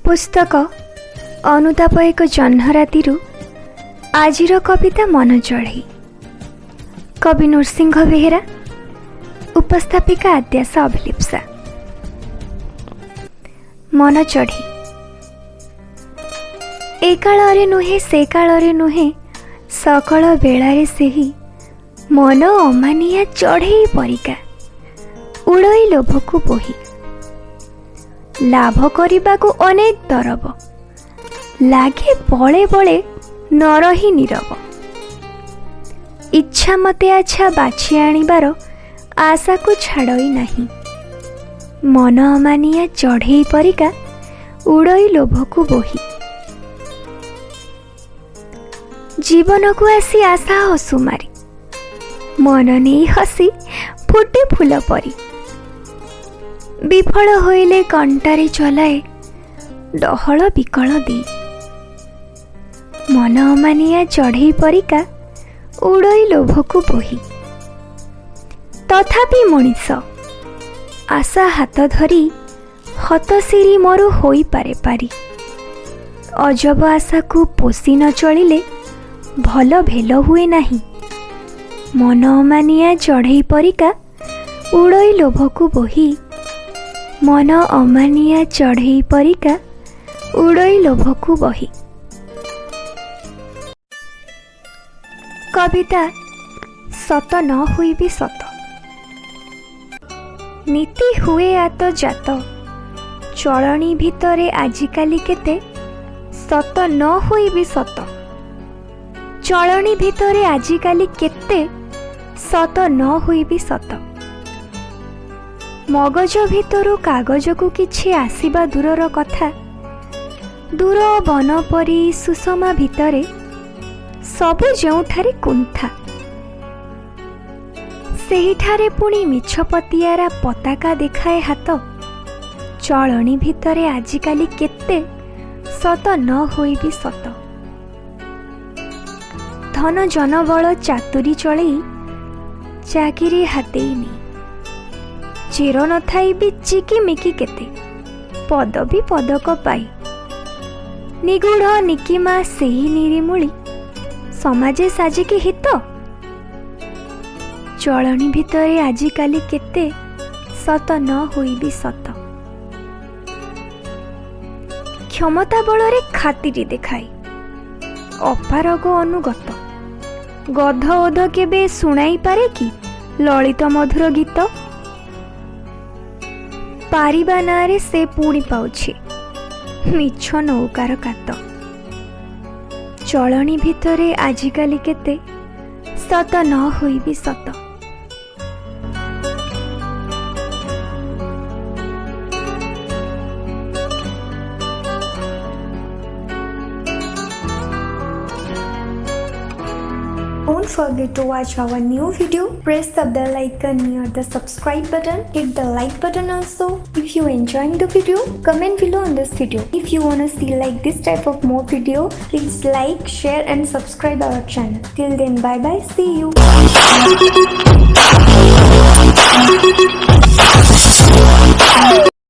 पुस्तक अनुताप एक जह्न राति आजिर कविता मन चढ़ई। कवि नृसिंह बेहेरा, उपस्थापिका आद्यास अभिलिप्सा। मन चढ़ी ए काଳରେ नुहे से काଳରେ नुहे सकल बेलारे सेही मन अमानिया चढ़ई परिका उड़ई लोभकु बोही। लाभ करबाकू अनेक दरब लागे बळे बळे न रही नीरव। इच्छा मते आछा बाछि आनिबार आशा को छाड़ई नाही। मन अमानिया चढ़ई परिका उड़ई लोभकु बोही। जीवन को आसी आशा हसु मारी मन नहीं हसी फुटे फूल परी। विफल होइले कंटारे चलाए डहल विकल दे। मन अमानिया चढ़ई परिका उड़ई लोभकु बोही। तथापि मनीष आशा हाथ धरी हतसिरी मरु होई पारे पारी। अजब आशा को पोषी न चलिले भल भेल हुए नाही। मन अमानिया चढ़ई परिका उड़ई लोभकु बोही। मन अमानिया चढ़ई परिका उड़ई लोभकु बही। कविता सत न हुई भी सत। नीति हुए आत जात चलनी भितरे आजिकाली केते सत न हुई भी सत। चलनी भितरे आजिकाली केते सत न हुई भी सत। मगज भितरु कागज को किछि आसीबा दूरर कथा दूर बन परी सुषमा भितरे सबु जोठारे कुंथा। सेहिठारे पुणी मिछ पतियारा पताका देखाए हाथ। चलनी भितरे आजिकाली केते सत न होई भी सत। धन जनबल चातुरी चलई चाकिरी हातेईनी। चिर न थाई भी चिकिमिकी केते पदवी पदक पाई। निगूढ़ निकिमा सेही निरिमुली समाजे साजिकी हित। चलनी भितरे आजिकाली केते सत न होई भी सत। क्षमता बलरे खातिरी देखाई अपारग अनुगत। गध ओध केबे सुनाई पारे कि ललित मधुर गीत। पारिबा नारे से पुणी पाउछि मिछ नौकार कात। चलनी भितरे आजिकाली केते सत न होई भी सत। Don't forget to watch our new video. Press the bell icon near the subscribe button. Hit the like button also. If you enjoying the video, comment below on this video. If you wanna see like this type of more video, please like, share and subscribe our channel. Till then, bye bye. See you.